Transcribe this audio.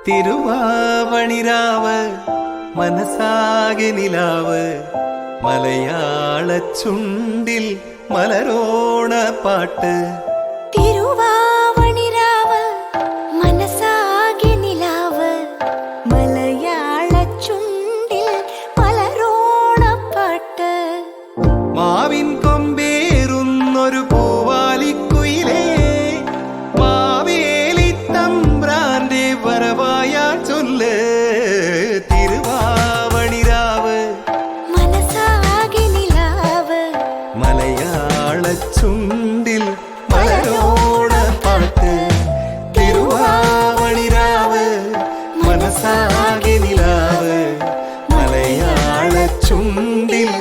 തിരുവാവണിരാവ് മനസാകെ നിലാവ് മലയാള ചുണ്ടിൽ മലരോണ പാട്ട്. തിരുവാവണിരാവ് മനസാകെ നിലാവ് മലയാള ചുണ്ടിൽ മലരോണ പാട്ട്. മാവിൻ കൊമ്പേറുന്നൊരു പൂവാലിക്കുയിലേ മാവേലി തമ്പ്രാന്റെ വരവായ ചൊല്ല്. തിരുവാവണിരാവ് മനസാകെ നിലാവ് മലയാള ചുണ്ടിൽ മലരോണ പാട്ട്. തിരുവാവണിരാവ് മനസാകെ നിലാവ് മലയാള ചുണ്ടിൽ